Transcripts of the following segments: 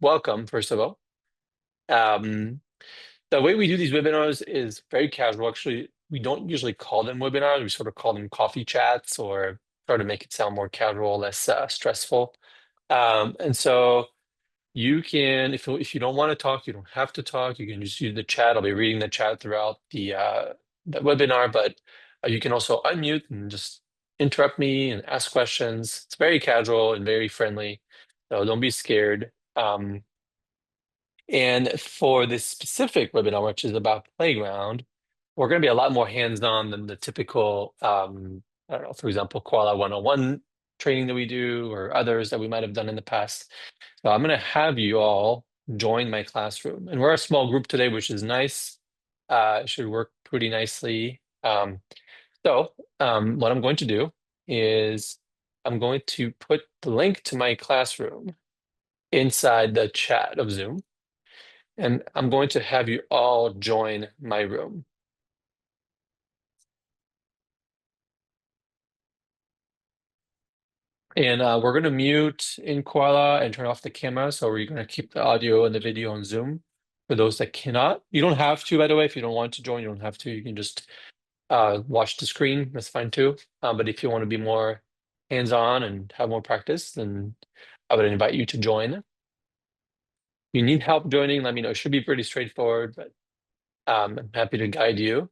welcome, first of all. Um, the way we do these webinars is very casual. Actually, we don't usually call them webinars. We sort of call them coffee chats or try to make it sound more casual, less stressful. And so you can, if you don't want to talk, you don't have to talk. You can just use the chat. I'll be reading the chat throughout the webinar, but you can also unmute and just interrupt me and ask questions. It's very casual and very friendly, so don't be scared. And for this specific webinar, which is about Playground, we're going to be a lot more hands-on than the typical, I don't know, for example, Koala 101 training that we do or others that we might have done in the past. So I'm going to have you all join my classroom. And we're a small group today, which is nice. It should work pretty nicely. What I'm going to do is I'm going to put the link to my classroom inside the chat of Zoom. And I'm going to have you all join my room. And we're going to mute in Koala and turn off the camera. So we're going to keep the audio and the video on Zoom for those that cannot. You don't have to, by the way, if you don't want to join, you don't have to. You can just watch the screen. That's fine too. But if you want to be more hands-on and have more practice, then I would invite you to join. If you need help joining, let me know. It should be pretty straightforward, but I'm happy to guide you.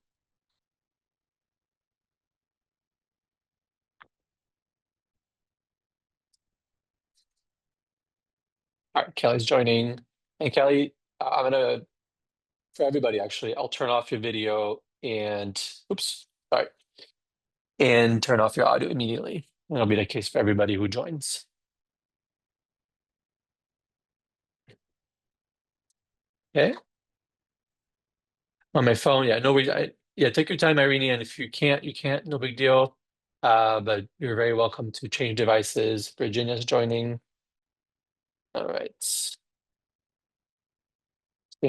All right, Kelly's joining. And Kelly, I'm gonna, for everybody actually, I'll turn off your video and, oops, sorry, and turn off your audio immediately. That'll be the case for everybody who joins. Okay. On my phone, yeah, no worries. Yeah, take your time, Irene, and if you can't, you can't, no big deal. But you're very welcome to change devices. Virginia's joining. All right. Same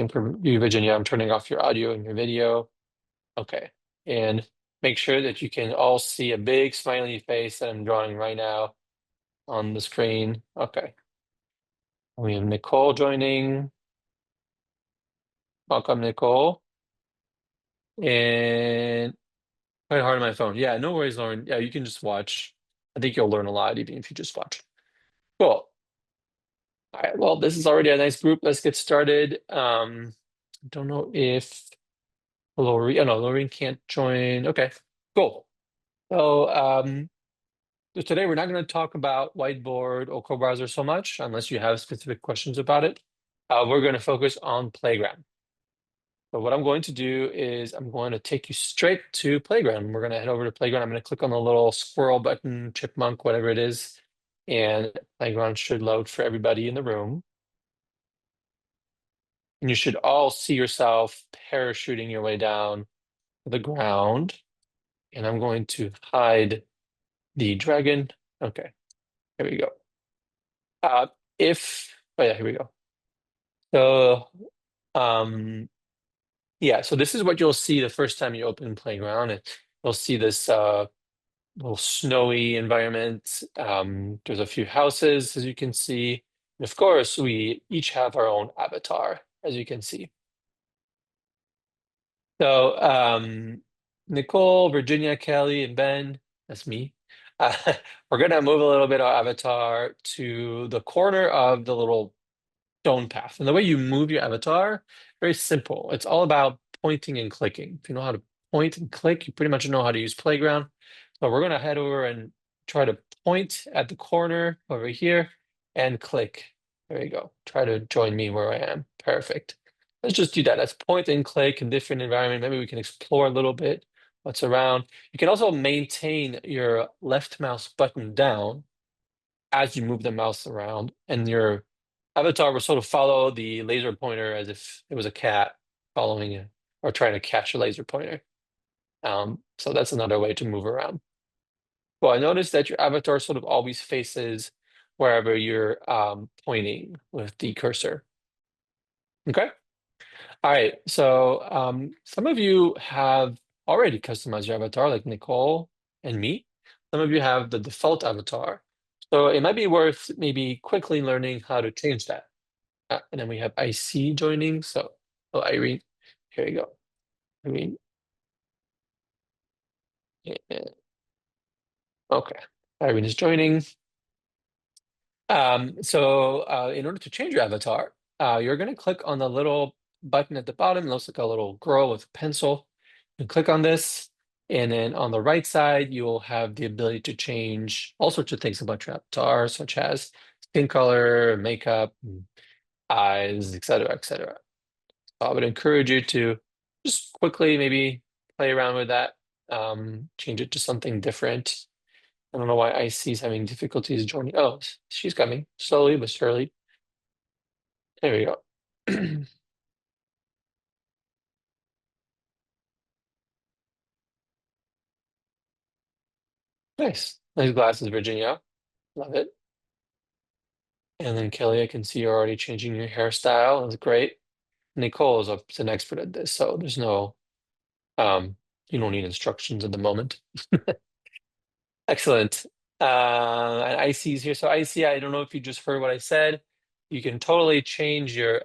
for you, Virginia. I'm turning off your audio and your video. Okay. And make sure that you can all see a big smiley face that I'm drawing right now on the screen. Okay. We have Nicole joining. Welcome, Nicole. And quite hard on my phone. Yeah, no worries, Lauren. Yeah, you can just watch. I think you'll learn a lot even if you just watch. Cool. All right, well, this is already a nice group. Let's get started. Don't know if Lori, oh no, Lorraine can't join. Okay, cool. So today we're not going to talk about Whiteboard or co-browser so much, unless you have specific questions about it. We're going to focus on Playground. So what I'm going to do is I'm going to take you straight to Playground. We're going to head over to Playground. I'm going to click on the little squirrel button, chipmunk, whatever it is, and Playground should load for everybody in the room. And you should all see yourself parachuting your way down to the ground. And I'm going to hide the dragon. Okay, here we go. Oh yeah, here we go. So, yeah, so this is what you'll see the first time you open Playground. And you'll see this little snowy environment. There's a few houses, as you can see. And of course, we each have our own avatar, as you can see. So, Nicole, Virginia, Kelly, and Ben, that's me. We're gonna move a little bit our avatar to the corner of the little stone path. And the way you move your avatar, very simple. It's all about pointing and clicking. If you know how to point and click, you pretty much know how to use Playground. So we're gonna head over and try to point at the corner over here and click. There you go. Try to join me where I am. Perfect. Let's just do that. Let's point and click in different environment. Maybe we can explore a little bit what's around. You can also maintain your left mouse button down as you move the mouse around, and your avatar will sort of follow the laser pointer as if it was a cat following it or trying to catch a laser pointer. So that's another way to move around. Well, I noticed that your avatar sort of always faces wherever you're pointing with the cursor. Okay. All right. So some of you have already customized your avatar, like Nicole and me. Some of you have the default avatar. So it might be worth maybe quickly learning how to change that. And then we have IC joining. So, oh, Irene, here you go. Irene. Okay, Irene is joining. In order to change your avatar, you're going to click on the little button at the bottom. It looks like a little girl with a pencil. You click on this, and then on the right side, you'll have the ability to change all sorts of things about your avatar, such as skin color, makeup, eyes, etc., etc. So I would encourage you to just quickly maybe play around with that, change it to something different. I don't know why IC is having difficulties joining. Oh, she's coming slowly but surely. There we go. Nice. Nice glasses, Virginia. Love it. And then Kelly, I can see you're already changing your hairstyle. That's great. Nicole is an expert at this, so there's no you don't need instructions at the moment. Excellent. And IC is here. So IC, I don't know if you just heard what I said. You can totally change your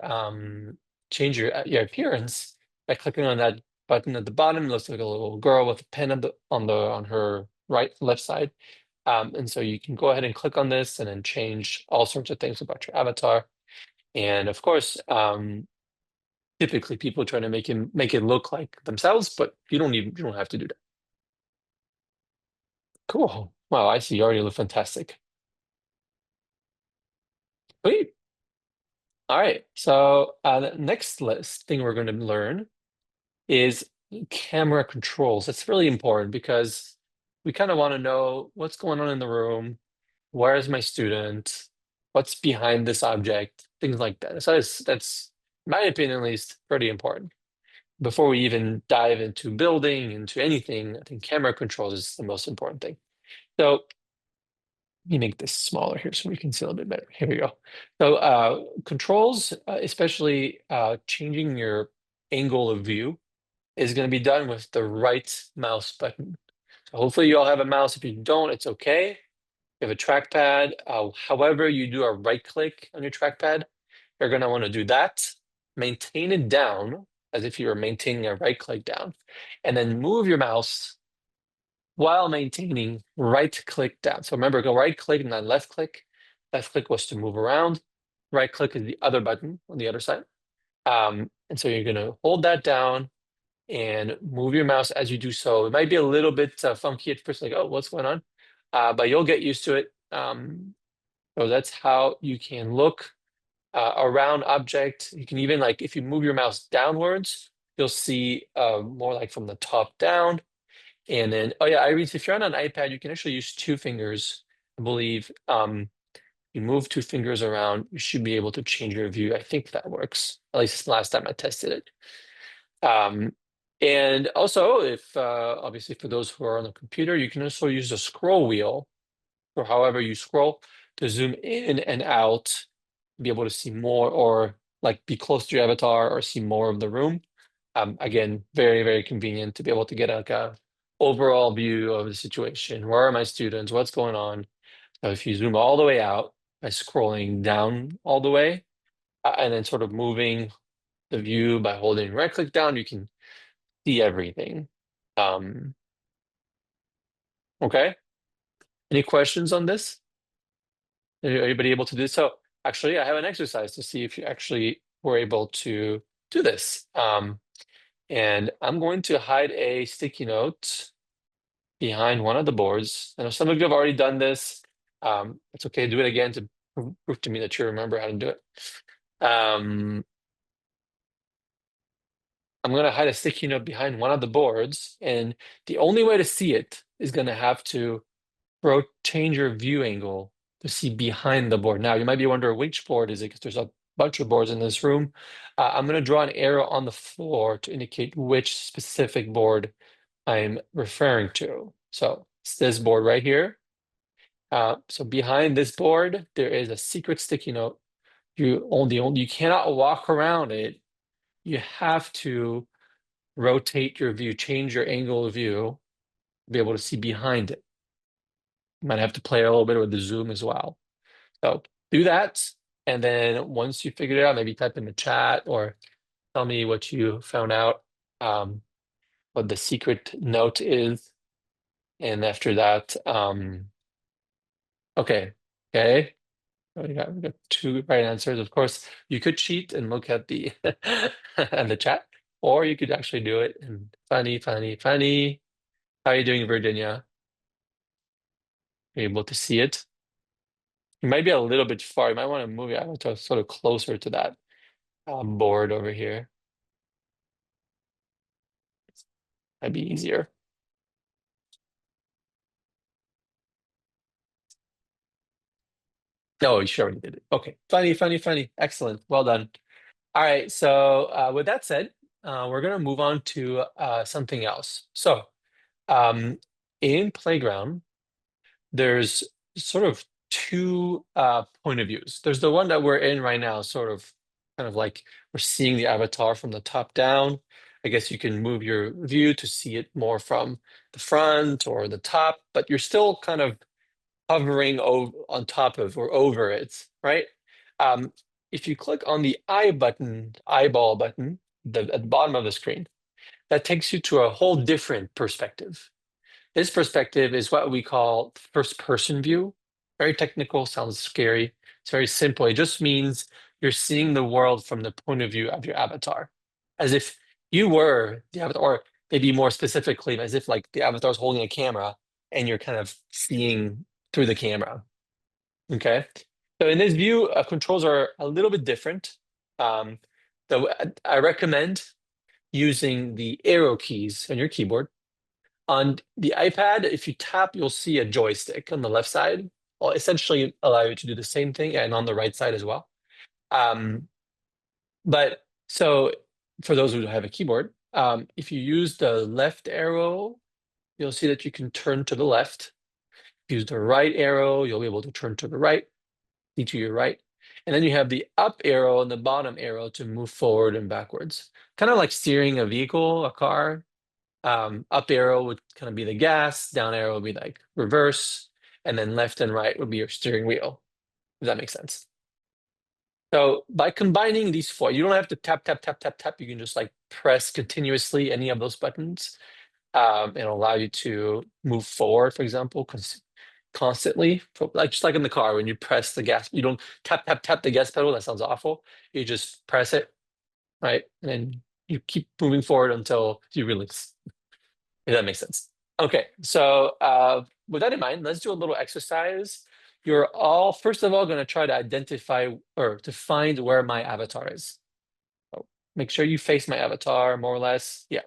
appearance by clicking on that button at the bottom. It looks like a little girl with a pen on her left side. And so you can go ahead and click on this and then change all sorts of things about your avatar. And of course, typically people try to make it look like themselves, but you don't have to do that. Cool. Wow, I see. You already look fantastic. Sweet. All right. So the next list thing we're going to learn is camera controls. That's really important because we kind of want to know what's going on in the room. Where is my student? What's behind this object? Things like that. So that's, in my opinion, at least, pretty important. Before we even dive into building, into anything, I think camera controls is the most important thing. So let me make this smaller here so we can see a little bit better. Here we go. So controls, especially changing your angle of view, is going to be done with the right mouse button. So hopefully you all have a mouse. If you don't, it's okay. You have a trackpad. However, you do a right click on your trackpad, you're going to want to do that. Maintain it down as if you were maintaining a right click down, and then move your mouse while maintaining right click down. So remember, go right click and then left click. Left click was to move around. Right click is the other button on the other side. And so you're going to hold that down and move your mouse as you do so. It might be a little bit funky at first, like, oh, what's going on? But you'll get used to it. So that's how you can look around object. You can even, like, if you move your mouse downwards, you'll see more like from the top down. And then, oh yeah, Iris, if you're on an iPad, you can actually use two fingers, I believe. You move two fingers around, you should be able to change your view. I think that works. At least last time I tested it. And also, if obviously for those who are on the computer, you can also use the scroll wheel, or however you scroll, to zoom in and out, be able to see more, or like be close to your avatar or see more of the room. Again, very, very convenient to be able to get like a overall view of the situation. Where are my students? What's going on? So if you zoom all the way out by scrolling down all the way, and then sort of moving the view by holding right click down, you can see everything. Okay. Any questions on this? Anybody able to do so? Actually, I have an exercise to see if you actually were able to do this. And I'm going to hide a sticky note behind one of the boards. I know some of you have already done this. It's okay, do it again to prove to me that you remember how to do it. I'm going to hide a sticky note behind one of the boards, and the only way to see it is going to have to change your view angle to see behind the board. Now, you might be wondering which board is it, because there's a bunch of boards in this room. I'm going to draw an arrow on the floor to indicate which specific board I'm referring to. So it's this board right here. So behind this board, there is a secret sticky note. You cannot walk around it. You have to rotate your view, change your angle of view to be able to see behind it. You might have to play a little bit with the zoom as well. So do that. And then once you figured it out, maybe type in the chat or tell me what you found out, what the secret note is. And after that, okay, okay. We got two right answers. Of course, you could cheat and look at the at the chat, or you could actually do it. And funny, funny, funny. How are you doing, Virginia? Are you able to see it? You might be a little bit far. You might want to move your avatar sort of closer to that board over here. Might be easier. No, you sure already did it. Okay, funny, funny, funny. Excellent. Well done. All right. So with that said, we're gonna move on to something else. So in Playground, there's sort of two point of views. There's the one that we're in right now, sort of kind of like we're seeing the avatar from the top down. I guess you can move your view to see it more from the front or the top, but you're still kind of hovering on top of or over it, right? Um, if you click on the eyeball button, at the bottom of the screen, that takes you to a whole different perspective. This perspective is what we call first person view. Very technical, sounds scary. It's very simple. It just means you're seeing the world from the point of view of your avatar, as if you were the avatar, or maybe more specifically, as if like the avatar is holding a camera and you're kind of seeing through the camera. Okay. So in this view, controls are a little bit different. Um, so I recommend using the arrow keys on your keyboard. On the iPad, if you tap, you'll see a joystick on the left side. Will essentially allow you to do the same thing, and on the right side as well. Um, but so for those who have a keyboard, if you use the left arrow, you'll see that you can turn to the left. Use the right arrow, you'll be able to turn to the right, see to your right. And then you have the up arrow and the bottom arrow to move forward and backwards. Kind of like steering a vehicle, a car. Up arrow would kind of be the gas, down arrow would be like reverse, and then left and right would be your steering wheel. Does that make sense? So by combining these four, you don't have to tap, tap, tap, tap, tap. You can just like press continuously any of those buttons. It'll allow you to move forward, for example, constantly, like just like in the car, when you press the gas, you don't tap, tap, tap the gas pedal. That sounds awful. You just press it, right? And then you keep moving forward until you release. If that makes sense. Okay, so with that in mind, let's do a little exercise. You're all, first of all, going to try to identify or to find where my avatar is. So make sure you face my avatar more or less. Yeah,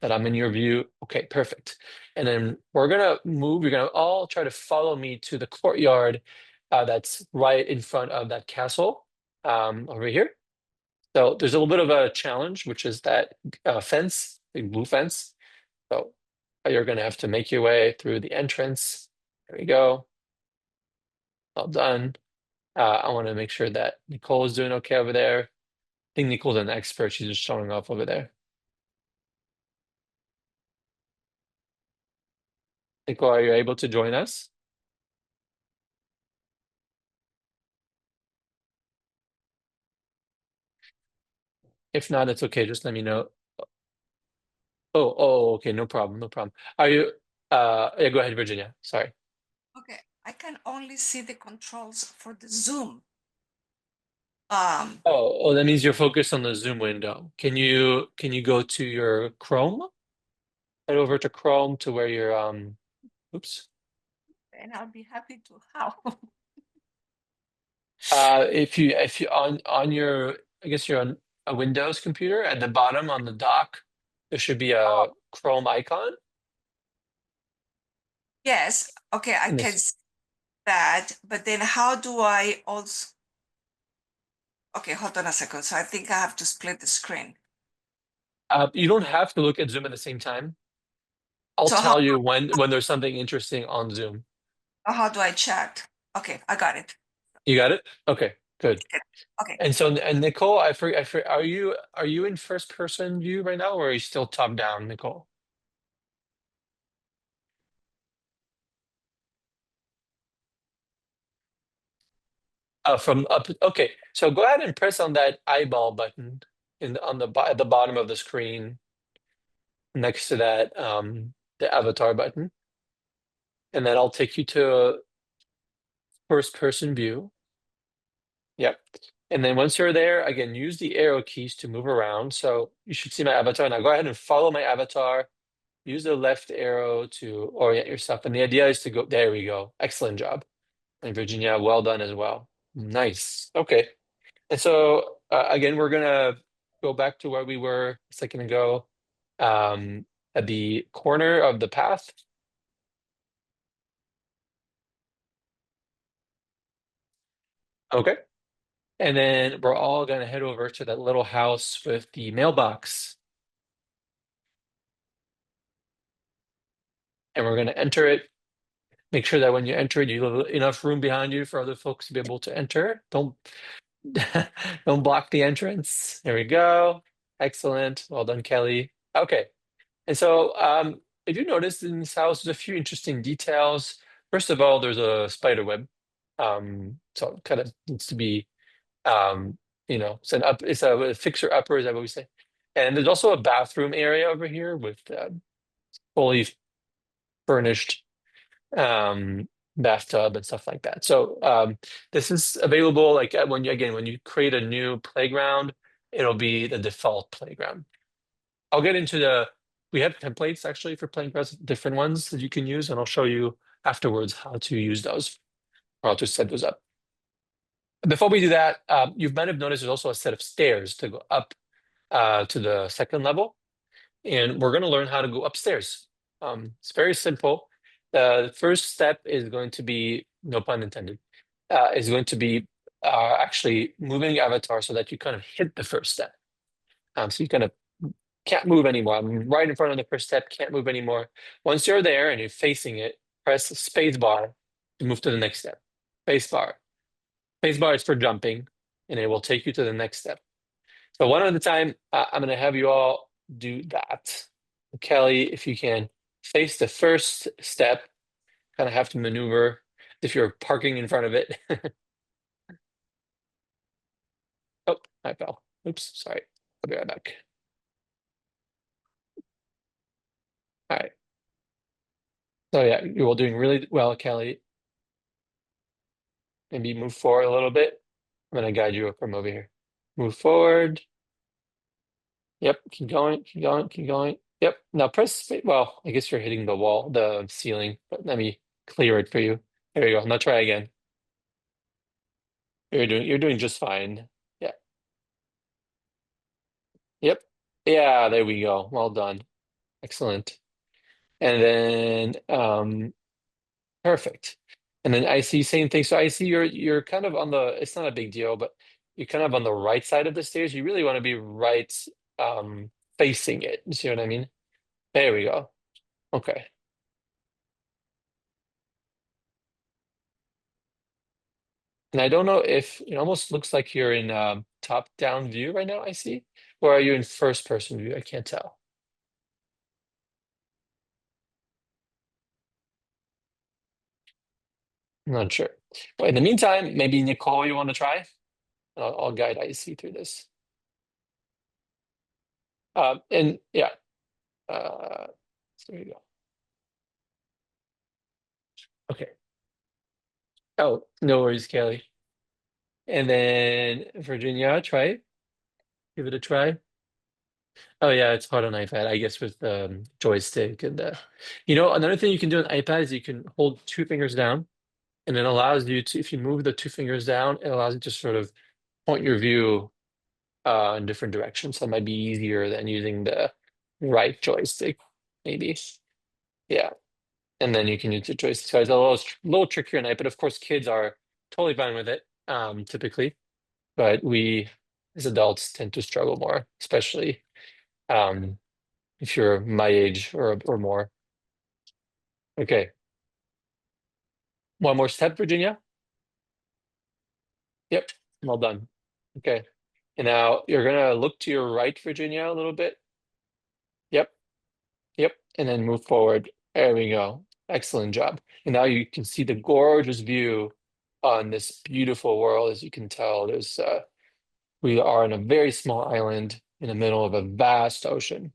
that I'm in your view. Okay, perfect. And then we're going to move. You're going to all try to follow me to the courtyard that's right in front of that castle over here. So there's a little bit of a challenge, which is that fence, the blue fence. So you're going to have to make your way through the entrance. There we go. Well done. I want to make sure that Nicole is doing okay over there. I think Nicole's an expert. She's just showing off over there. Nicole, are you able to join us? If not, it's okay. Just let me know. Oh, okay. No problem. No problem. Are you, yeah, go ahead, Virginia. Sorry. Okay, I can only see the controls for the Zoom. Oh, that means you're focused on the Zoom window. Can you go to your Chrome? Head over to Chrome to where you're, oops. And I'll be happy to help. If you on your, I guess you're on a Windows computer, at the bottom on the dock, there should be Oh, a Chrome icon yes, okay, I in can this. see that, but then how do I also, okay, hold on a second. So I think I have to split the screen. You don't have to look at Zoom at the same time. I'll So how, tell you when there's something interesting on Zoom. how do I chat? Okay, I got it. You got it? Okay, good. Okay, And so, and Nicole, are you in first person view right now, or are you still top down, Nicole? From up. Okay, so go ahead and press on that eyeball button on at the bottom of the screen next to that the avatar button, and then I'll take you to first person view. Yep. And then once you're there, again, use the arrow keys to move around. So you should see my avatar. Now go ahead and follow my avatar. Use the left arrow to orient yourself. And the idea is to go, there we go. Excellent job. And Virginia, well done as well. Nice. Okay. And so again, we're gonna go back to where we were a second ago, um, at the corner of the path. Okay. And then we're all gonna head over to that little house with the mailbox. And we're gonna enter it. Make sure that when you enter it, you leave enough room behind you for other folks to be able to enter. Don't don't block the entrance. There we go. Excellent. Well done, Kelly. Okay. And so if you notice in this house, there's a few interesting details. First of all, there's a spider web. So it kind of needs to be um, it's a fixer upper, is that what we say? And there's also a bathroom area over here with fully furnished um bathtub and stuff like that. So this is available like when you create a new playground, it'll be the default playground. I'll get into we have templates actually for playgrounds, different ones that you can use, and I'll show you afterwards how to use those, or I'll just set those up. Before we do that, you might have noticed there's also a set of stairs to go up to the second level, and we're going to learn how to go upstairs. It's very simple. The first step is going to be, no pun intended, is going to be actually moving the avatar so that you kind of hit the first step. So you kind of can't move anymore. I'm right in front of the first step, can't move anymore. Once you're there and you're facing it, press space bar to move to the next step. Space bar. Space bar is for jumping, and it will take you to the next step. So one at a time, I'm going to have you all do that. Kelly, if you can face the first step, kind of have to maneuver if you're parking in front of it. Oh, I fell. Oops, sorry. I'll be right back. All right. So yeah, you're all doing really well, Kelly. Maybe move forward a little bit. I'm going to guide you from over here. Move forward. Yep, keep going, keep going, keep going. Yep. Now well, I guess you're hitting the wall, the ceiling, but let me clear it for you. There you go. Now try again. You're doing just fine. Yeah. Yep. Yeah, there we go. Well done. Excellent. And then perfect. And then I see same thing. So I see you're kind of on it's not a big deal, but you're kind of on the right side of the stairs. You really want to be right facing it. You see what I mean? There we go. Okay. And I don't know if it almost looks like you're in top-down view right now, I see. Or are you in first person view? I can't tell. I'm not sure. But in the meantime, maybe Nicole, you want to try? I'll guide IC through this. And yeah, so there you go. Okay. Oh, no worries, Kelly. And then Virginia, try it. Give it a try. Oh yeah, it's hard on iPad, I guess, with the joystick and another thing you can do on iPad is you can hold two fingers down, and it allows you to, if you move the two fingers down, it allows you to sort of point your view in different directions. That might be easier than using the right joystick, maybe. Yeah. And then you can use the joystick. So it's a little trickier on iPad. Of course, kids are totally fine with it, typically, but we as adults tend to struggle more, especially um, if you're my age or more. Okay. One more step, Virginia. Yep. Well done. Okay. And now you're gonna look to your right, Virginia, a little bit. Yep. Yep. And then move forward. There we go. Excellent job. And now you can see the gorgeous view on this beautiful world. As you can tell, we are on a very small island in the middle of a vast ocean.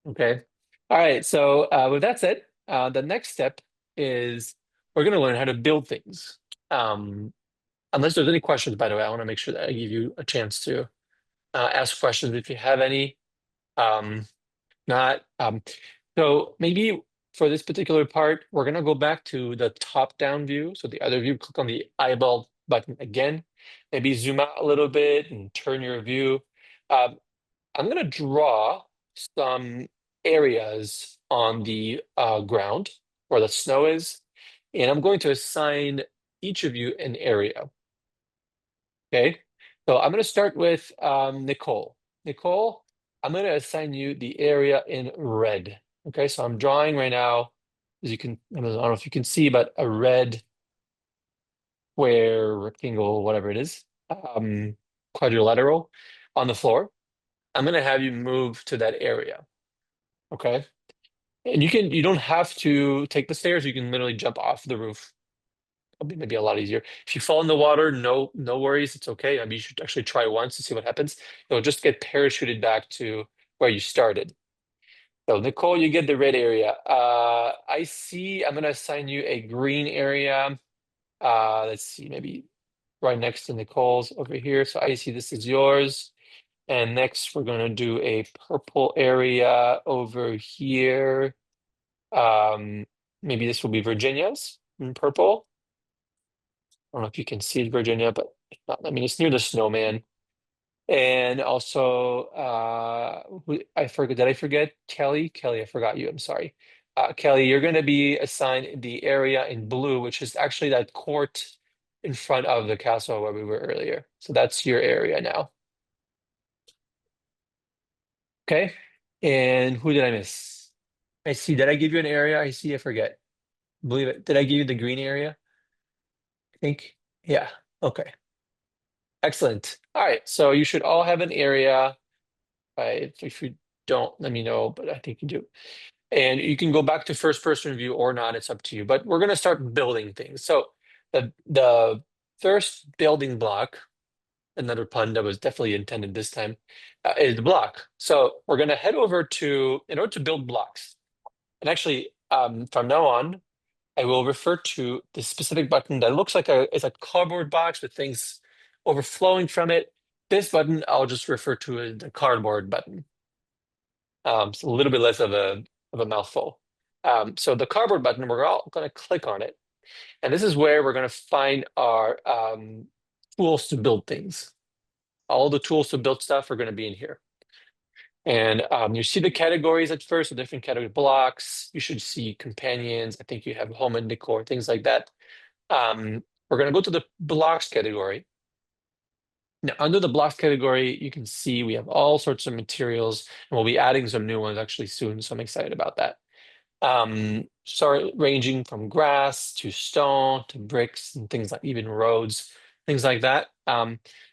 Okay. All right. So with that said, the next step is we're going to learn how to build things. Um, unless there's any questions, by the way, I want to make sure that I give you a chance to ask questions if you have any. Um, not so maybe for this particular part, we're going to go back to the top-down view. So the other view, click on the eyeball button again. Maybe zoom out a little bit and turn your view. Um, I'm going to draw some areas on the ground where the snow is, and I'm going to assign each of you an area. Okay, so I'm going to start with Nicole. Nicole, I'm going to assign you the area in red. Okay, so I'm drawing right now, as you can, I don't know if you can see, but a red square, rectangle, whatever it is, quadrilateral on the floor. I'm going to have you move to that area. Okay. And you don't have to take the stairs. You can literally jump off the roof. It'll be maybe a lot easier. If you fall in the water, no worries. It's okay. I mean, you should actually try once to see what happens. You'll just get parachuted back to where you started. So Nicole, you get the red area. I see, I'm gonna assign you a green area. Let's see, maybe right next to Nicole's over here. So I see this is yours. And next we're gonna do a purple area over here. Um, maybe this will be Virginia's in purple. I don't know if you can see Virginia, but if not, I mean, it's near the snowman. And also, I forget, did I forget Kelly? Kelly, I forgot you. I'm sorry. Kelly, you're going to be assigned the area in blue, which is actually that court in front of the castle where we were earlier. So that's your area now. Okay. And who did I miss? I see. Did I give you an area? I see. I forget. Believe it. Did I give you the green area? I think. Yeah. Okay. Excellent. All right. So you should all have an area. If you don't, let me know, but I think you do. And you can go back to first person view or not, it's up to you. But we're going to start building things. So the first building block, another pun that was definitely intended this time, is the block. So we're going to head over to, in order to build blocks. And actually, from now on, I will refer to the specific button that looks like it's a cardboard box with things overflowing from it. This button I'll just refer to as the cardboard button. It's a little bit less of a mouthful. So the cardboard button, we're all going to click on it. And this is where we're going to find our tools to build things. All the tools to build stuff are going to be in here. And you see the categories at first, the different category blocks. You should see companions. I think you have home and decor, things like that. We're going to go to the blocks category. Now, under the blocks category, you can see we have all sorts of materials, and we'll be adding some new ones actually soon. So I'm excited about that. So ranging from grass to stone to bricks and things like even roads, things like that.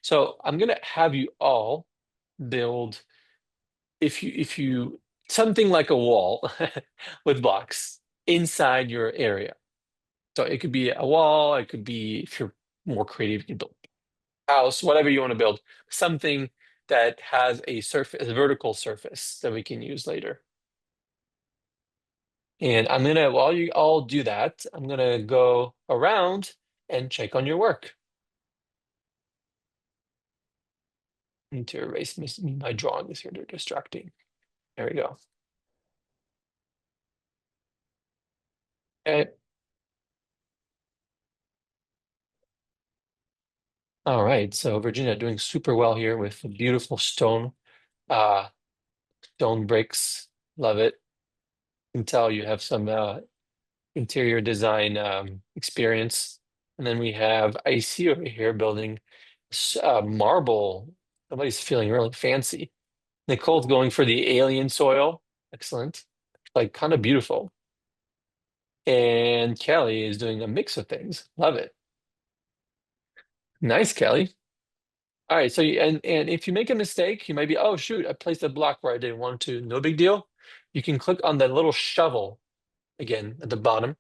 So I'm gonna have you all build if you something like a wall with blocks inside your area. So it could be a wall, it could be if you're more creative, you can build a house, whatever you want to build, something that has a surface, a vertical surface that we can use later. And I'm gonna, while you all do that, I'm gonna go around and check on your work. I need to erase my drawings here, they're distracting. There we go. Okay. All right, so Virginia doing super well here with the beautiful uh, stone bricks. Love it. You can tell you have some interior design experience. And then we have Icy over here building marble. Somebody's feeling really fancy. Nicole's going for the alien soil. Excellent. Like kind of beautiful. And Kelly is doing a mix of things. Love it. Nice, Kelly. All right. So and if you make a mistake, you might be, oh shoot, I placed a block where I didn't want to. No big deal. You can click on that little shovel again at the bottom.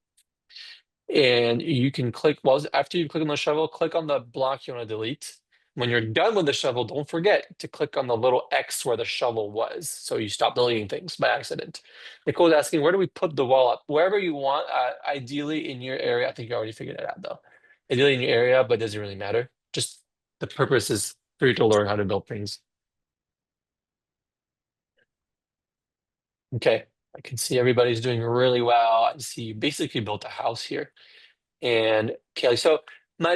And you can click, well, after you click on the shovel, click on the block you want to delete. When you're done with the shovel, don't forget to click on the little X where the shovel was. So you stop deleting things by accident. Nicole's asking, where do we put the wall up? Wherever you want, ideally in your area. I think you already figured it out though. Ideally in your area, but it doesn't really matter. Just the purpose is for you to learn how to build things. Okay, I can see everybody's doing really well. I see you basically built a house here. And Kelly, so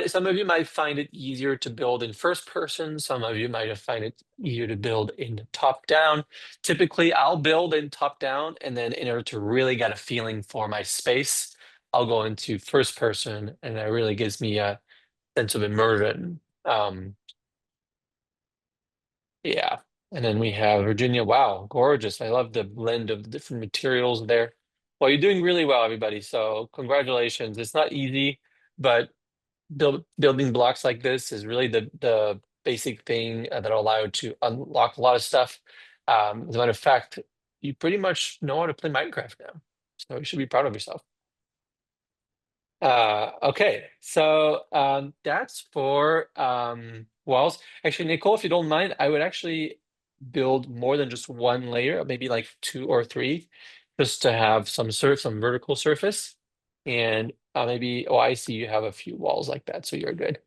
some of you might find it easier to build in first person. Some of you might find it easier to build in top down. Typically, I'll build in top down, and then in order to really get a feeling for my space, I'll go into first person, and that really gives me a sense of immersion. Yeah. And then we have Virginia. Wow, gorgeous. I love the blend of the different materials there. Well, you're doing really well, everybody. So congratulations. It's not easy, but building blocks like this is really the basic thing that'll allow you to unlock a lot of stuff. As a matter of fact, you pretty much know how to play Minecraft now. So you should be proud of yourself. Okay, so that's for walls. Actually, Nicole, if you don't mind, I would actually build more than just one layer, maybe like two or three, just to have some vertical surface. And maybe, oh, I see you have a few walls like that, so you're good.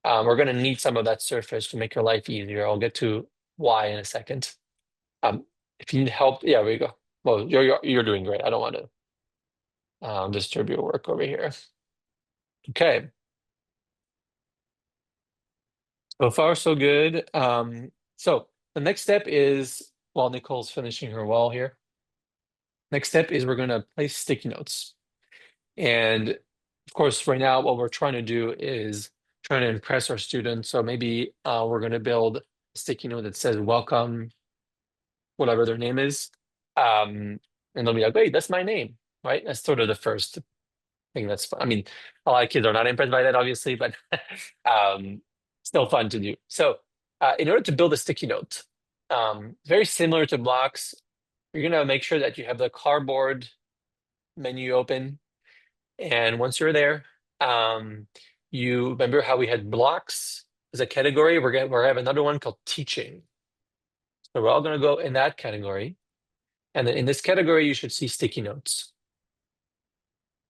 We're gonna need some of that surface to make your life easier. I'll get to why in a second. Um, if you need help, yeah, we go. Well, you're doing great. I don't want to disturb your work over here. Okay. So far, so good. So the next step is, while Nicole's finishing her wall here, next step is we're going to place sticky notes. And of course, right now, what we're trying to do is trying to impress our students. So maybe we're going to build a sticky note that says, welcome, whatever their name is. And they'll be like, wait, that's my name, right? That's sort of the first thing that's fun. I mean, a lot of kids are not impressed by that, obviously, but um, still fun to do. So, in order to build a sticky note, very similar to blocks, you're gonna make sure that you have the cardboard menu open, and once you're there, you remember how we had blocks as a category. We're gonna have another one called teaching. So we're all gonna go in that category, and then in this category, you should see sticky notes.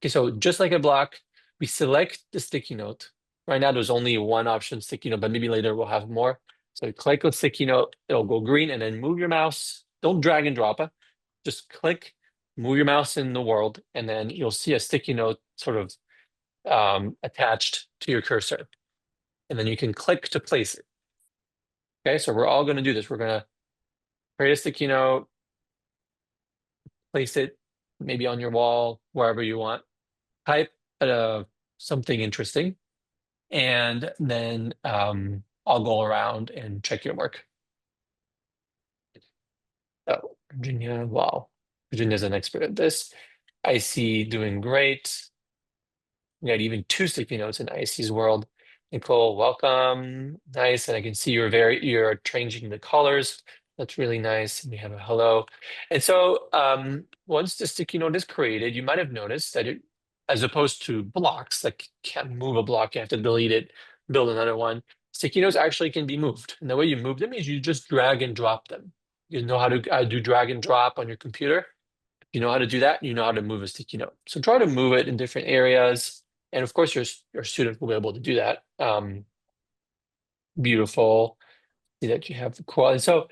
Okay, so just like a block, we select the sticky note. Right now, there's only one option, sticky note, but maybe later we'll have more. So you click on sticky note, it'll go green, and then move your mouse. Don't drag and drop it. Just click, move your mouse in the world, and then you'll see a sticky note sort of attached to your cursor. And then you can click to place it. Okay, so we're all going to do this. We're going to create a sticky note, place it maybe on your wall, wherever you want. Type something interesting, and then I'll go around and check your work. Oh, Virginia, wow. Virginia's an expert at this. I see doing great. We got even two sticky notes in IC's world. Nicole, welcome. Nice. And I can see you're changing the colors. That's really nice. And we have a hello. And so once the sticky note is created, you might have noticed that as opposed to blocks that can't move a block, you have to delete it, build another one. Sticky notes actually can be moved. And the way you move them is you just drag and drop them. You know how to do drag and drop on your computer. You know how to do that, you know how to move a sticky note. So try to move it in different areas. And of course, your student will be able to do that. Beautiful. See that you have the quality. So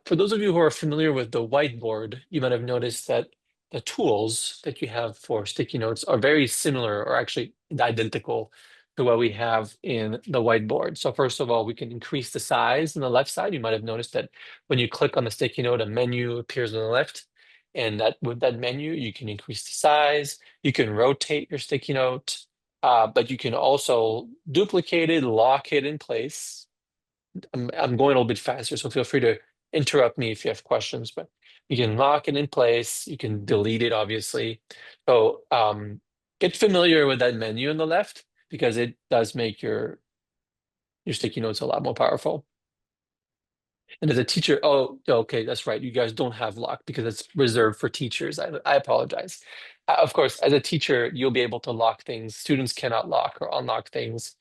for those of you who are familiar with the whiteboard, you might have noticed that the tools that you have for sticky notes are very similar or actually identical to what we have in the whiteboard. So first of all, we can increase the size on the left side. You might have noticed that when you click on the sticky note, a menu appears on the left. And that with that menu, you can increase the size, you can rotate your sticky note, but you can also duplicate it, lock it in place. I'm going a little bit faster, so feel free to interrupt me if you have questions, but you can lock it in place. You can delete it, obviously. So get familiar with that menu on the left because it does make your sticky notes a lot more powerful. And as a teacher, oh, okay, that's right. You guys don't have lock because it's reserved for teachers. I apologize. Of course, as a teacher, you'll be able to lock things. Students cannot lock or unlock things.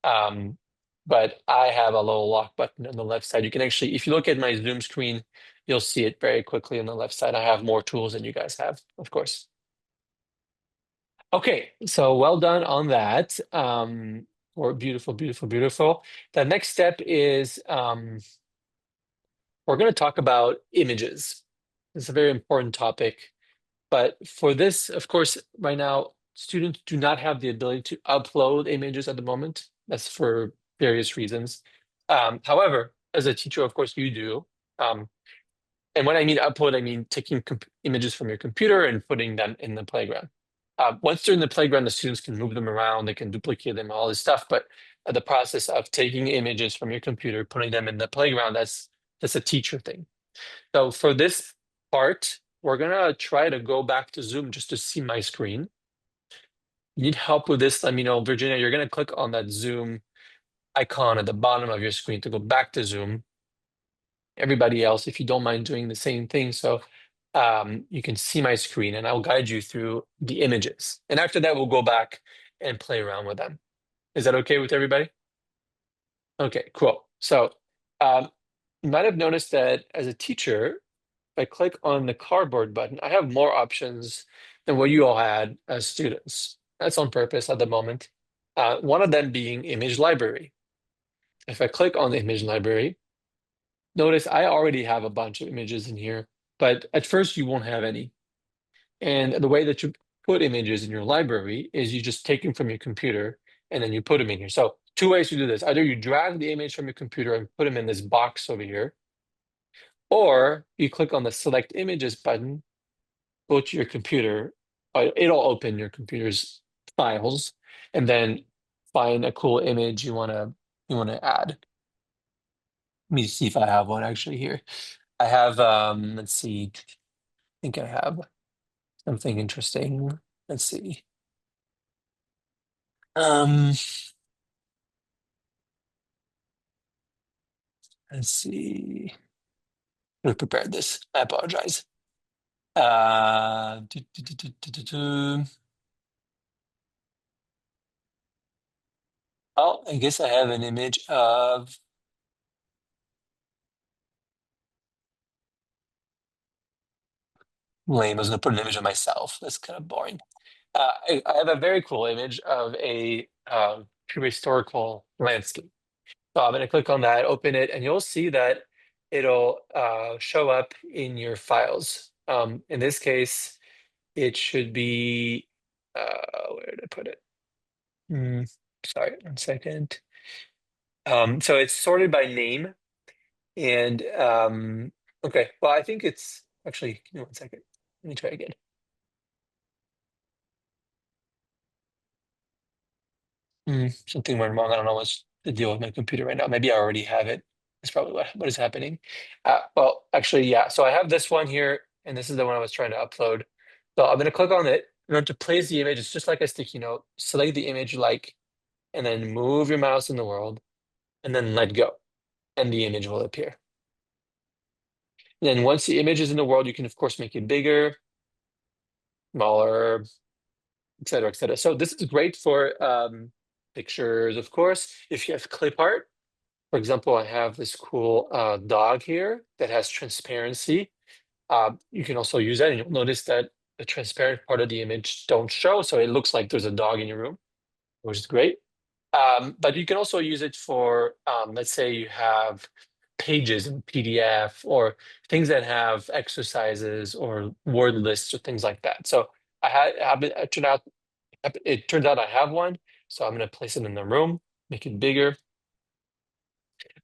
Um, but I have a little lock button on the left side. You can actually, if you look at my Zoom screen, you'll see it very quickly on the left side. I have more tools than you guys have, of course. Okay, so well done on that. Or beautiful, beautiful, beautiful. The next step is we're going to talk about images. It's a very important topic. But for this, of course, right now, students do not have the ability to upload images at the moment. That's for various reasons. However, as a teacher, of course, you do. And when I mean upload, I mean taking images from your computer and putting them in the playground. Once they're in the playground, the students can move them around, they can duplicate them, all this stuff. But the process of taking images from your computer, putting them in the playground, that's a teacher thing. So for this part, we're gonna try to go back to Zoom just to see my screen. You need help with this, let me know. Virginia, you're gonna click on that Zoom icon at the bottom of your screen to go back to Zoom. Everybody else, if you don't mind doing the same thing, so you can see my screen and I'll guide you through the images. And after that, we'll go back and play around with them. Is that okay with everybody? Okay, cool. So you might have noticed that as a teacher, if I click on the cardboard button, I have more options than what you all had as students. That's on purpose at the moment. One of them being image library. If I click on the image library, notice I already have a bunch of images in here, but at first you won't have any. And the way that you put images in your library is you just take them from your computer and then you put them in here. So two ways to do this. Either you drag the image from your computer and put them in this box over here, or you click on the select images button, go to your computer, it'll open your computer's files, and then find a cool image you wanna add. Let me see if I have one actually here. I have let's see, I think I have something interesting. Let's see. Um, let's see. I prepared this. I apologize. Do, do, do, do, do, do, do. Oh, I guess I have an image of lame. I was gonna put an image of myself. That's kind of boring. I have a very cool image of a prehistorical landscape. So I'm gonna click on that, open it, and you'll see that it'll show up in your files. In this case, it should be where did I put it? Hmm, sorry, 1 second. So it's sorted by name, and okay. Well, I think it's actually. Give me 1 second. Let me try again. Something went wrong. I don't know what's the deal with my computer right now. Maybe I already have it. That's probably what is happening. Well, actually, yeah. So I have this one here, and this is the one I was trying to upload. So I'm going to click on it. In order to place the image, it's just like a sticky note. Select the image you like, and then move your mouse in the world, and then let go, and the image will appear. And then once the image is in the world, you can, of course, make it bigger, smaller, et cetera, et cetera. So this is great for pictures, of course. If you have clip art, for example, I have this cool dog here that has transparency. You can also use that, and you'll notice that the transparent part of the image don't show, so it looks like there's a dog in your room, which is great. But you can also use it for, let's say you have pages in PDF or things that have exercises or word lists or things like that. So it turns out I have one, so I'm going to place it in the room, make it bigger.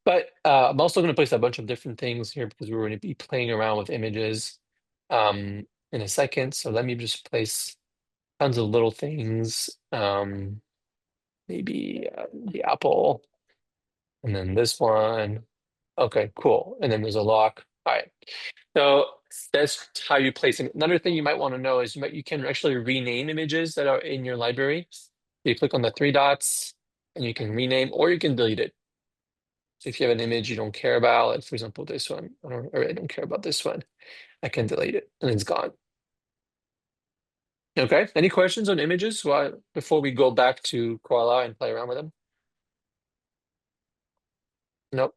But I'm also going to place a bunch of different things here because we're going to be playing around with images in a second. So let me just place tons of little things. Maybe the apple, and then this one. Okay, cool. And then there's a lock. All right. So that's how you place it. Another thing you might want to know is you can actually rename images that are in your library. You click on the three dots and you can rename or you can delete it. So if you have an image you don't care about, like for example, this one, I don't care about this one, I can delete it and it's gone. Okay. Any questions on images before we go back to koala and play around with them? Nope.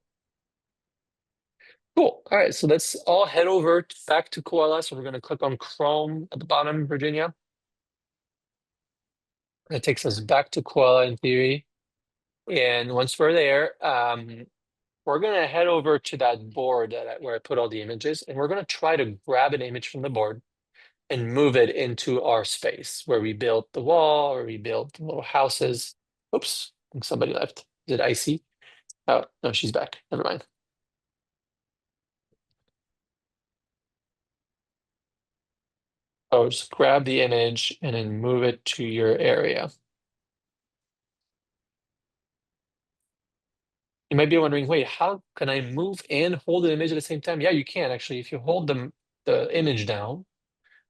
Cool. All right. So let's all head over back to koala. So we're going to click on Chrome at the bottom, Virginia. That takes us back to koala in theory. And once we're there, we're going to head over to that board where I put all the images, and we're going to try to grab an image from the board and move it into our space where we built the wall, or we built the little houses. Oops, I think somebody left. Is it Icy? Oh, no, she's back. Never mind. Oh, just grab the image and then move it to your area. You might be wondering, wait, how can I move and hold an image at the same time? Yeah, you can actually. If you hold the image down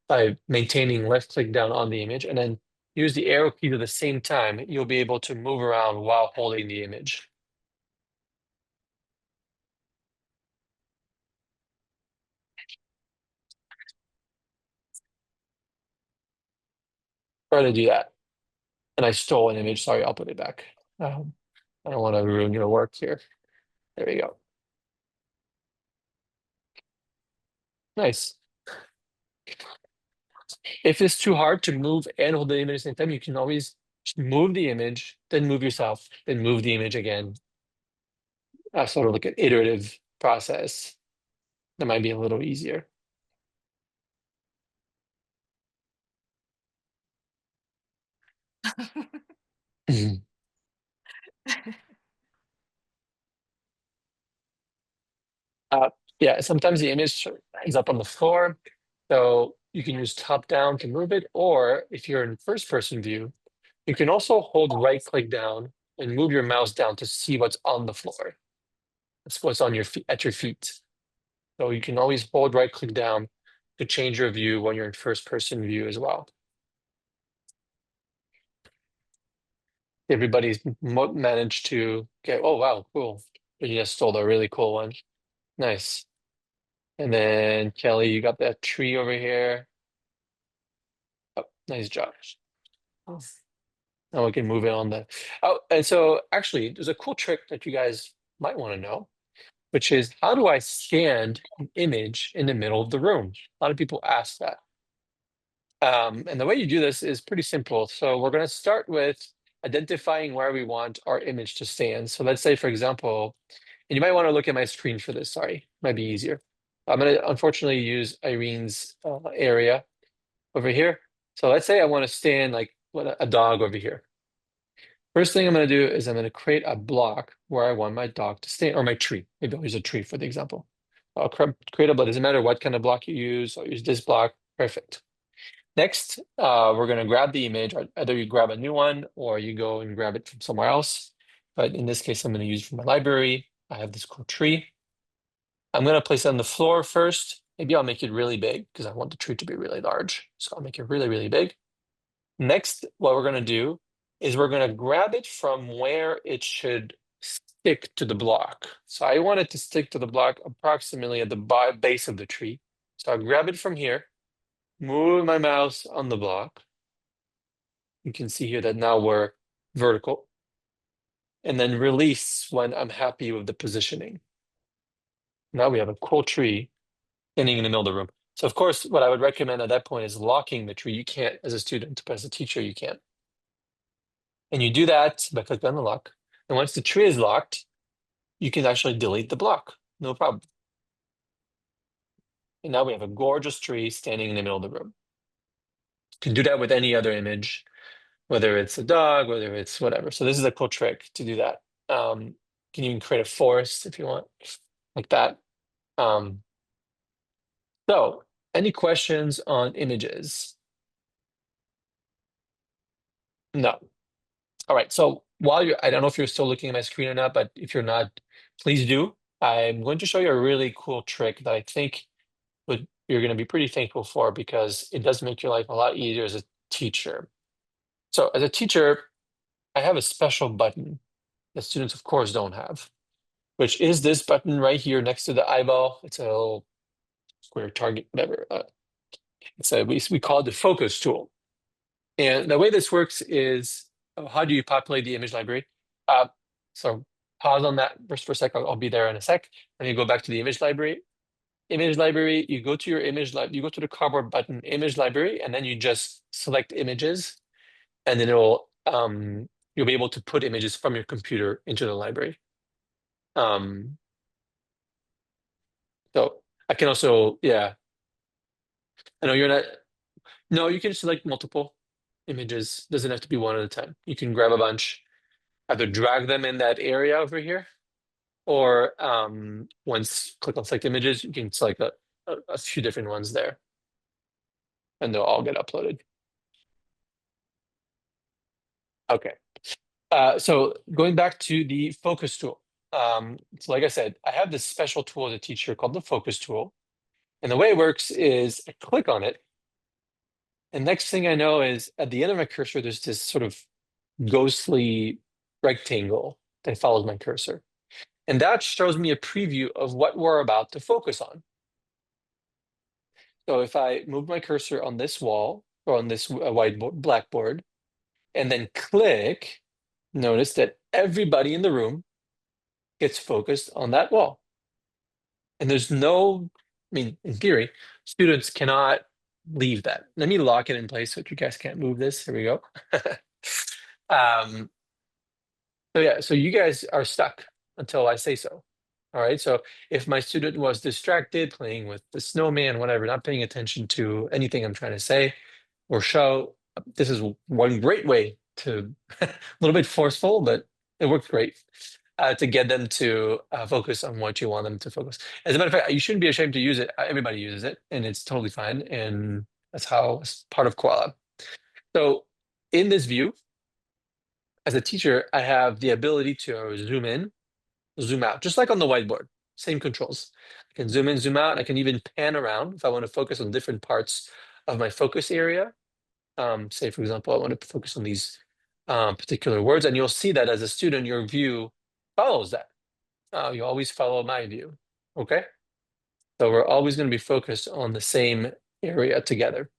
by maintaining left click down on the image and then use the arrow keys at the same time, you'll be able to move around while holding the image. Try to do that. And I stole an image. Sorry, I'll put it back. Um, I don't want to ruin your work here. There we go. Nice. If it's too hard to move and hold the image at the same time, you can always just move the image, then move yourself, then move the image again. Sort of like an iterative process. That might be a little easier. Mhm. Uh, yeah, sometimes the image ends up on the floor. So you can use top down to move it, or if you're in first person view, you can also hold right click down and move your mouse down to see what's on the floor. That's what's on your feet at your feet. So you can always hold right click down to change your view when you're in first person view as well. Everybody's managed to get, oh wow, cool. You just stole a really cool one. Nice. And then Kelly, you got that tree over here. Oh, nice job. Oh. Now we can move it on the. Oh, and so actually, there's a cool trick that you guys might want to know, which is how do I stand an image in the middle of the room? A lot of people ask that. And the way you do this is pretty simple. So we're going to start with identifying where we want our image to stand. So let's say, for example, and you might want to look at my screen for this. Sorry, might be easier. I'm going to unfortunately use Irene's area over here. So let's say I want to stand like a dog over here. First thing I'm going to do is I'm going to create a block where I want my dog to stand, or my tree. Maybe I'll use a tree for the example. I'll create a block. Doesn't matter what kind of block you use. I'll use this block. Perfect. Next, we're going to grab the image. Either you grab a new one or you go and grab it from somewhere else. But in this case, I'm going to use it from my library. I have this cool tree. I'm going to place it on the floor first. Maybe I'll make it really big because I want the tree to be really large. So I'll make it really, really big. Next, what we're going to do is we're going to grab it from where it should stick to the block. So I want it to stick to the block approximately at the base of the tree. So I'll grab it from here, move my mouse on the block. You can see here that now we're vertical. And then release when I'm happy with the positioning. Now we have a cool tree standing in the middle of the room. So of course, what I would recommend at that point is locking the tree. You can't as a student, but as a teacher, you can't. And you do that by clicking on the lock. And once the tree is locked, you can actually delete the block. No problem. And now we have a gorgeous tree standing in the middle of the room. You can do that with any other image, whether it's a dog, whether it's whatever. So this is a cool trick to do that. You can even create a forest if you want, like that. Um, so any questions on images? No. All right. So while I don't know if you're still looking at my screen or not, but if you're not, please do. I'm going to show you a really cool trick that I think you're going to be pretty thankful for because it does make your life a lot easier as a teacher. So as a teacher, I have a special button that students, of course, don't have, which is this button right here next to the eyeball. It's a little square target, whatever. We call it the focus tool. And the way this works is, how do you populate the image library? Uh, so pause on that just for a sec. I'll be there in a sec. And you go back to the image library. Image library, you go to your image you go to the cardboard button, image library, and then you just select images, and then you'll be able to put images from your computer into the library. Um, so I can also, yeah, I know you're not, no, you can select multiple images. Doesn't have to be one at a time. You can grab a bunch, either drag them in that area over here, or once click on select images, you can select a few different ones there, and they'll all get uploaded. Okay. So going back to the focus tool. So like I said, I have this special tool as a teacher called the focus tool. And the way it works is I click on it. And next thing I know is at the end of my cursor, there's this sort of ghostly rectangle that follows my cursor. And that shows me a preview of what we're about to focus on. So if I move my cursor on this wall or on this whiteboard, blackboard, and then click, notice that everybody in the room gets focused on that wall. And there's no, I mean, in theory, students cannot leave that. Let me lock it in place so that you guys can't move this. Here we go. um, so yeah, so you guys are stuck until I say so. All right. So if my student was distracted, playing with the snowman, whatever, not paying attention to anything I'm trying to say or show, this is one great way to, a little bit forceful, but it worked great, to get them to focus on what you want them to focus. As a matter of fact, you shouldn't be ashamed to use it. Everybody uses it, and it's totally fine. And that's how it's part of Koala. So in this view, as a teacher, I have the ability to zoom in, zoom out, just like on the whiteboard, same controls. I can zoom in, zoom out. I can even pan around if I want to focus on different parts of my focus area. Say, for example, I want to focus on these particular words, and you'll see that as a student, your view follows that. You always follow my view, okay? So we're always going to be focused on the same area together.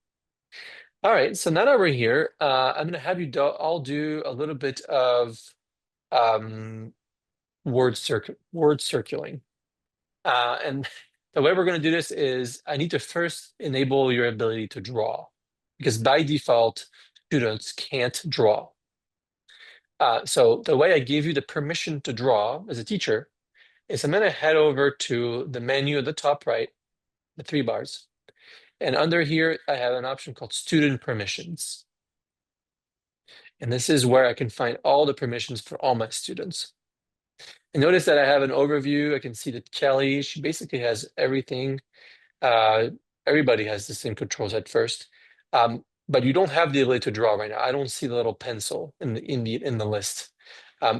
All right, so now that we're here, I'm going to have you all do a little bit of um, word circling. And the way we're going to do this is I need to first enable your ability to draw, because by default, students can't draw. So the way I give you the permission to draw as a teacher is I'm going to head over to the menu at the top right, the three bars. And under here, I have an option called Student Permissions. And this is where I can find all the permissions for all my students. And notice that I have an overview. I can see that Kelly, she basically has everything. Everybody has the same controls at first. But you don't have the ability to draw right now. I don't see the little pencil in the list.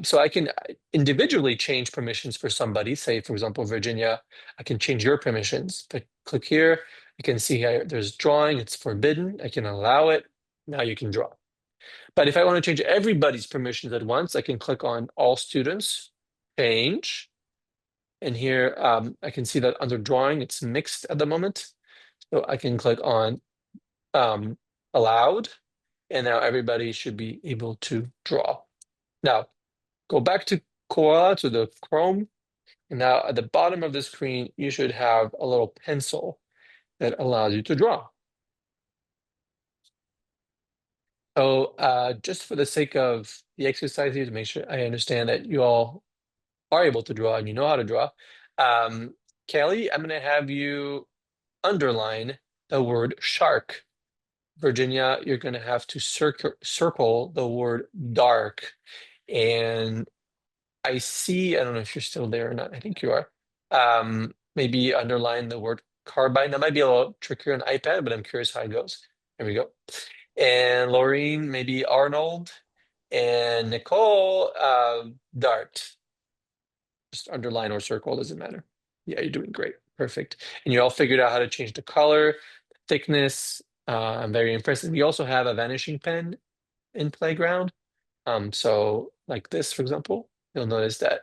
So I can individually change permissions for somebody. Say, for example, Virginia, I can change your permissions. If I click here, you can see here there's drawing. It's forbidden. I can allow it. Now you can draw. But if I want to change everybody's permissions at once, I can click on all students, change. And here I can see that under drawing, it's mixed at the moment. So I can click on allowed, and now everybody should be able to draw. Now, go back to Koala, to the Chrome, and now at the bottom of the screen, you should have a little pencil that allows you to draw. So just for the sake of the exercise here, to make sure I understand that you all are able to draw and you know how to draw, Kelly, I'm going to have you underline the word shark. Virginia, you're going to have to circle the word dark. And I see, I don't know if you're still there or not. I think you are. Maybe underline the word carbine. That might be a little trickier on iPad, but I'm curious how it goes. There we go. And Laureen, maybe Arnold. And Nicole, Dart. Just underline or circle, doesn't matter. Yeah, you're doing great. Perfect. And you all figured out how to change the color, thickness. I'm very impressed. And we also have a vanishing pen in Playground. So like this, for example, you'll notice that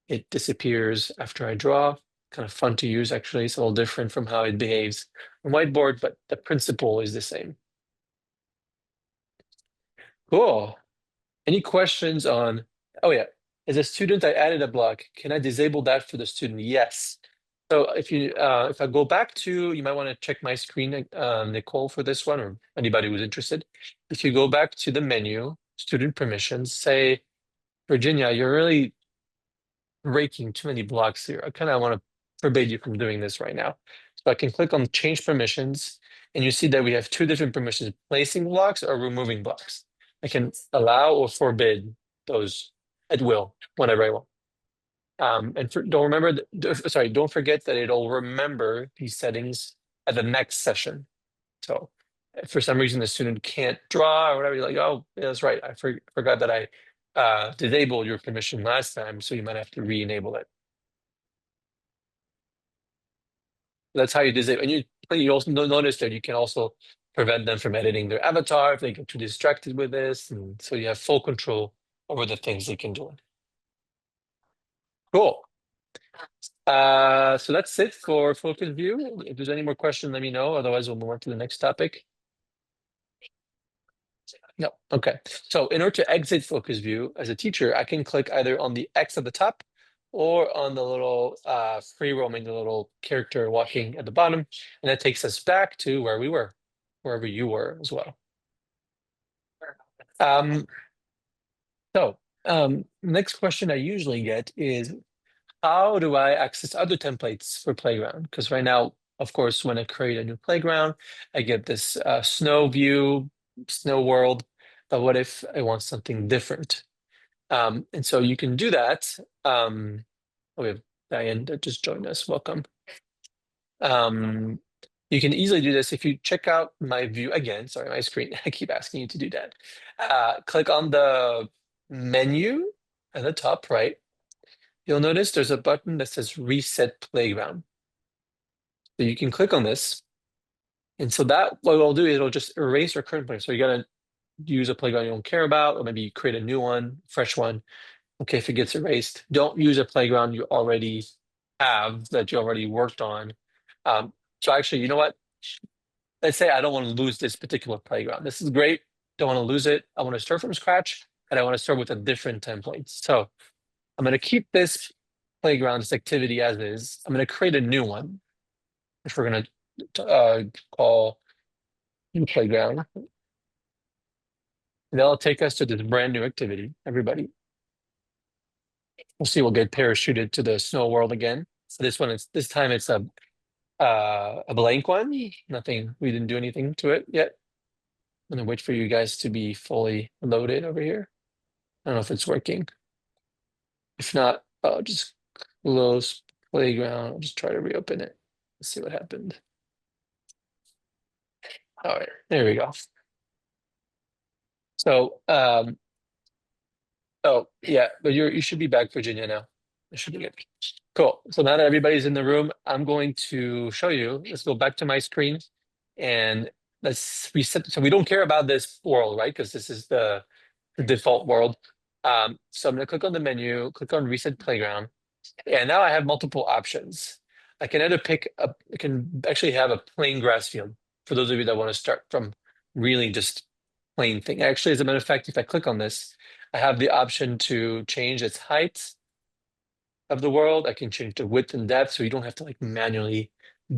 it disappears after I draw. Kind of fun to use, actually. It's a little different from how it behaves on whiteboard, but the principle is the same. Cool. Any questions on, oh yeah, as a student, I added a block. Can I disable that for the student? Yes. So if I go back to, you might want to check my screen, Nicole, for this one, or anybody who's interested. If you go back to the menu, student permissions, say, Virginia, you're really breaking too many blocks here. I kind of want to forbid you from doing this right now. So I can click on change permissions, and you see that we have two different permissions, placing blocks or removing blocks. I can allow or forbid those at will, whenever I want. Don't remember, sorry, don't forget that it'll remember these settings at the next session. So if for some reason the student can't draw or whatever, you're like, oh, yeah, that's right. I forgot that I disabled your permission last time, so you might have to re-enable it. That's how you disable. And you also notice that you can also prevent them from editing their avatar if they get too distracted with this, and so you have full control over the things they can do. Cool. So that's it for focus view. If there's any more questions, let me know. Otherwise, we'll move on to the next topic. No. Okay. So in order to exit focus view as a teacher, I can click either on the X at the top or on the little free roaming, the little character walking at the bottom. And that takes us back to where we were, wherever you were as well. Um, Next question I usually get is, how do I access other templates for Playground? Because right now, of course, when I create a new playground, I get this snow view, snow world. But what if I want something different? And so you can do that. We have Diane that just joined us. Welcome. Um, you can easily do this if you check out my view again. Sorry, my screen. I keep asking you to do that. Click on the menu at the top right. You'll notice there's a button that says Reset Playground. So you can click on this. And so that what it'll do is it'll just erase your current playground. So you gotta use a playground you don't care about, or maybe you create a new one, fresh one. Okay, if it gets erased, don't use a playground you already have that you already worked on. So actually, you know what? Let's say I don't want to lose this particular playground. This is great. Don't want to lose it. I want to start from scratch, and I want to start with a different template. So I'm going to keep this playground, this activity as is. I'm going to create a new one, which we're going to call new playground. And that'll take us to this brand new activity. Everybody, we'll see. We'll get parachuted to the snow world again. So this time it's a blank one. Nothing. We didn't do anything to it yet. I'm gonna wait for you guys to be fully loaded over here. I don't know if it's working. If not, I'll just close playground. I'll just try to reopen it. Let's see what happened. All right, there we go. So, oh yeah, but you should be back, Virginia, now. It should be good. Cool. So now that everybody's in the room, I'm going to show you. Let's go back to my screen and let's reset. So we don't care about this world, right? Because this is the default world. So I'm going to click on the menu, click on Reset Playground, and now I have multiple options. I can either I can actually have a plain grass field for those of you that want to start from really just plain thing. Actually, as a matter of fact, if I click on this, I have the option to change its height of the world. I can change the width and depth, so you don't have to like manually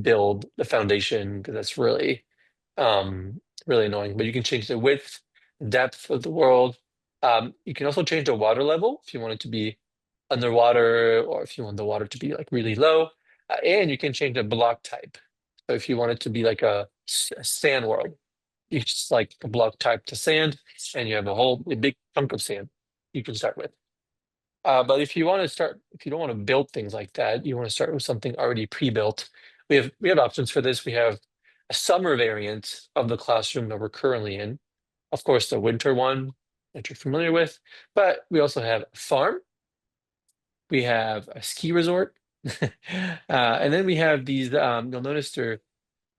build the foundation because that's really annoying. But you can change the width, depth of the world. You can also change the water level if you want it to be underwater or if you want the water to be like really low. And you can change the block type. So if you want it to be like a sand world, you just like the block type to sand, and you have a big chunk of sand you can start with. But if you want to start, if you don't want to build things like that, you want to start with something already pre-built. We have options for this. We have a summer variant of the classroom that we're currently in. Of course, the winter one that you're familiar with, but we also have a farm. We have a ski resort. And then we have these, you'll notice they're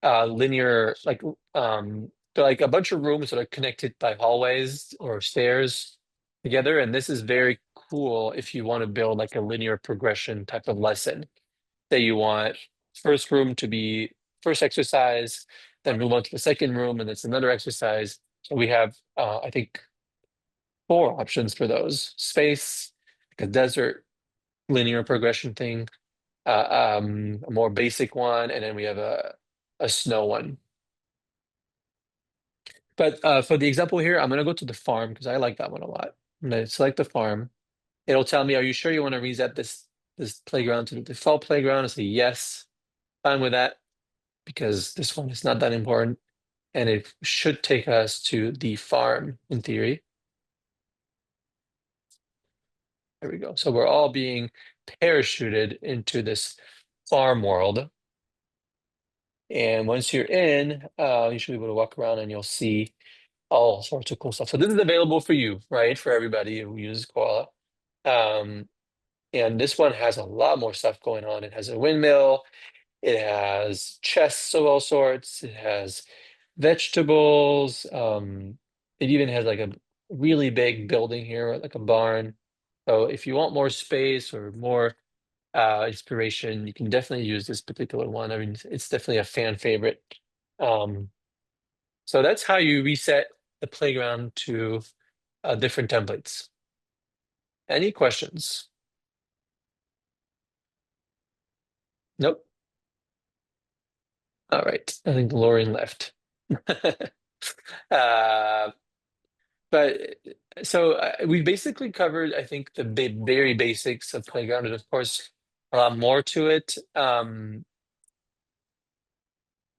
linear, they're like a bunch of rooms that are connected by hallways or stairs together. And this is very cool if you want to build like a linear progression type of lesson. That you want first room to be first exercise, then move on to the second room, and it's another exercise. So we have, I think, four options for those. Space, like a desert linear progression thing, a more basic one, and then we have a snow one. But for the example here, I'm gonna go to the farm because I like that one a lot. I'm gonna select the farm. It'll tell me, are you sure you want to reset this playground to the default playground? I say yes, fine with that, because this one is not that important. And it should take us to the farm in theory. There we go. So we're all being parachuted into this farm world. And once you're in, you should be able to walk around and you'll see all sorts of cool stuff. So this is available for you, right? For everybody who uses Koala. Um, and this one has a lot more stuff going on. It has a windmill, it has chests of all sorts, it has vegetables. It even has like a really big building here, like a barn. So if you want more space or more inspiration, you can definitely use this particular one. I mean, it's definitely a fan favorite. Um, so that's how you reset the playground to different templates. Any questions? Nope. All right. I think Lauren left. uh, but so we basically covered, I think, the very basics of playground, and of course, a lot more to it.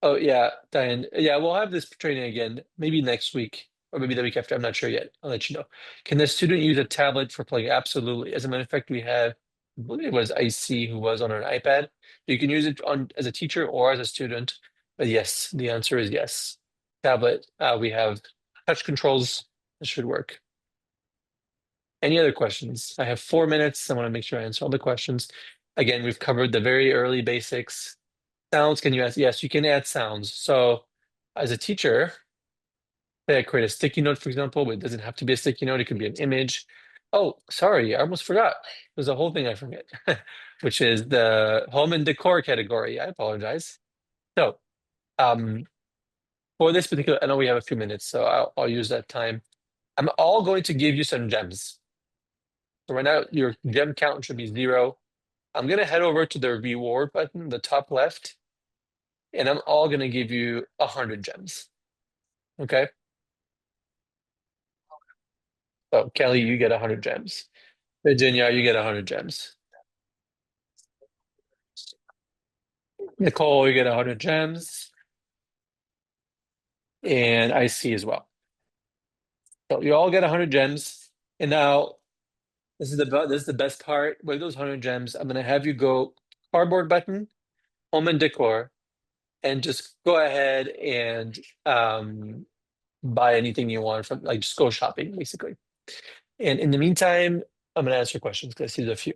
Oh yeah, Diane. Yeah, we'll have this training again, maybe next week or maybe the week after. I'm not sure yet. I'll let you know. Can the student use a tablet for playing? Absolutely. As a matter of fact, we had, I believe it was IC who was on an iPad. You can use it on as a teacher or as a student. But yes, the answer is yes. Tablet. We have touch controls. It should work. Any other questions? I have 4 minutes. I want to make sure I answer all the questions. Again, we've covered the very early basics. Sounds, can you add? Yes, you can add sounds. So as a teacher, say I create a sticky note, for example, but it doesn't have to be a sticky note. It could be an image. Oh, sorry, I almost forgot. There's a whole thing I forget, which is the home and decor category. I apologize. So um, for this particular, I know we have a few minutes, so I'll use that time. I'm all going to give you some gems. So right now, your gem count should be 0. I'm going to head over to the reward button, the top left, and I'm all going to give you 100 gems. Okay. So Kelly, you get 100 gems. Virginia, you get 100 gems. Nicole, you get 100 gems. And I see as well. So you all get 100 gems. And now this is the best part. With those 100 gems, I'm gonna have you go cardboard button, home and decor, and just go ahead and buy anything you want from, like, just go shopping basically. And in the meantime, I'm gonna answer questions because I see there's a few.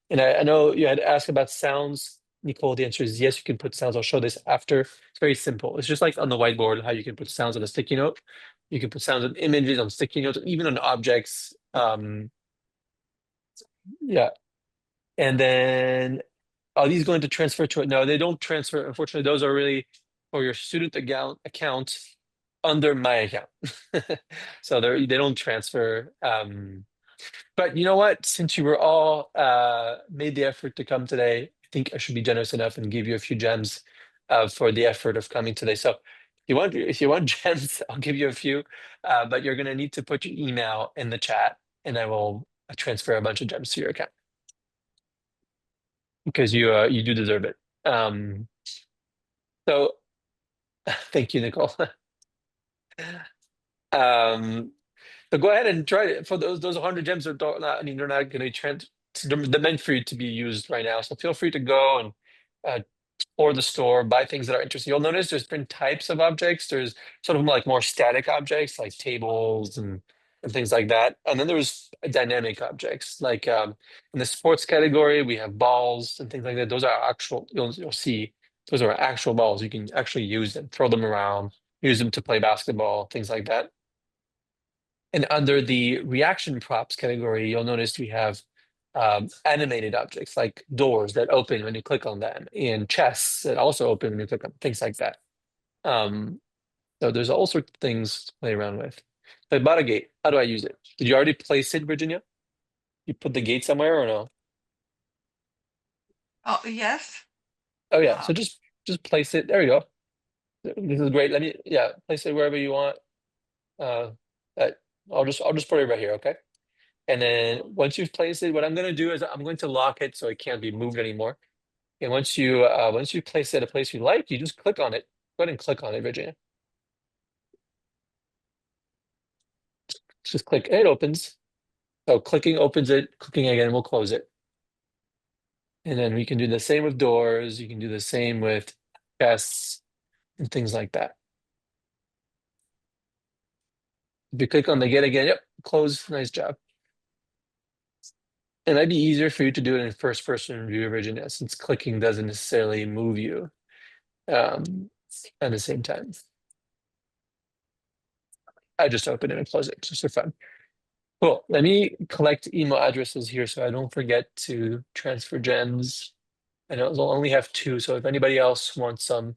And I know you had asked about sounds. Nicole, the answer is yes, you can put sounds. I'll show this after. It's very simple. It's just like on the whiteboard, how you can put sounds on a sticky note. You can put sounds on images, on sticky notes, even on objects. Yeah. And then are these going to transfer to it? No, they don't transfer. Unfortunately, those are really for your student account under my account. So they don't transfer. But you know what? Since you were all made the effort to come today, I think I should be generous enough and give you a few gems for the effort of coming today. So if you want gems, I'll give you a few. But you're gonna need to put your email in the chat, and I will transfer a bunch of gems to your account because you do deserve it. So thank you, Nicole. Um, So go ahead and try it. For those 100 gems are not, I mean, they're not going to be they're meant for you to be used right now. So feel free to go and explore the store, buy things that are interesting. You'll notice there's different types of objects. There's sort of like more static objects like tables and things like that. And then there's dynamic objects like in the sports category, we have balls and things like that. Those are actual, you'll see those are actual balls. You can actually use them, throw them around, use them to play basketball, things like that. And under the reaction props category, you'll notice we have animated objects like doors that open when you click on them, and chests that also open when you click on things like that. So there's all sorts of things to play around with. So I bought a gate. How do I use it? Did you already place it, Virginia? You put the gate somewhere or no? Oh, yes. Oh yeah. Uh, So just place it. There you go. This is great. Let me yeah, place it wherever you want. Uh, uh, I'll just put it right here, okay? And then once you've placed it, what I'm going to do is I'm going to lock it so it can't be moved anymore. And once you place it a place you like, you just click on it. Go ahead and click on it, Virginia. Just click, it opens. So clicking opens it, clicking again will close it. And then we can do the same with doors. You can do the same with chests and things like that. If you click on the get again, yep, close, nice job. It might be easier for you to do it in first person view, Virginia, since clicking doesn't necessarily move you um, at the same time. I just open it and close it just for fun. Cool. Let me collect email addresses here so I don't forget to transfer gems. I know we'll only have two, so if anybody else wants some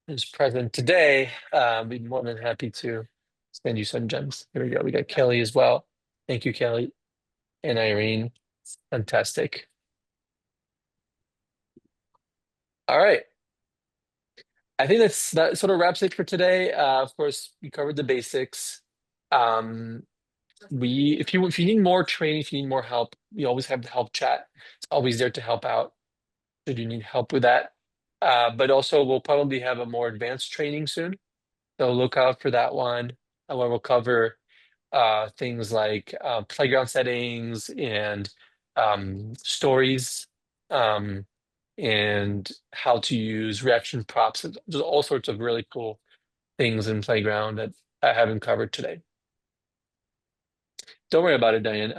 is present today, we'd be more than happy to send you some gems. Here we go. We got Kelly as well. Thank you, Kelly and Irene. Fantastic. All right. I think that sort of wraps it for today. Of course, we covered the basics. Um, if you need more training, if you need more help, we always have the help chat. It's always there to help out should you need help with that. But also we'll probably have a more advanced training soon. So look out for that one, where we'll cover things like playground settings and stories, um, and how to use reaction props. There's all sorts of really cool things in playground that I haven't covered today. Don't worry about it, Diane.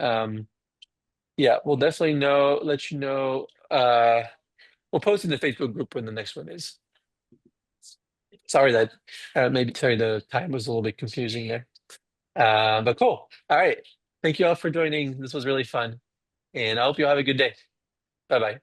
Yeah, we'll definitely let you know. We'll post in the Facebook group when the next one is. Sorry that sorry the time was a little bit confusing there. But cool. All right. Thank you all for joining. This was really fun. And I hope you all have a good day. Bye bye.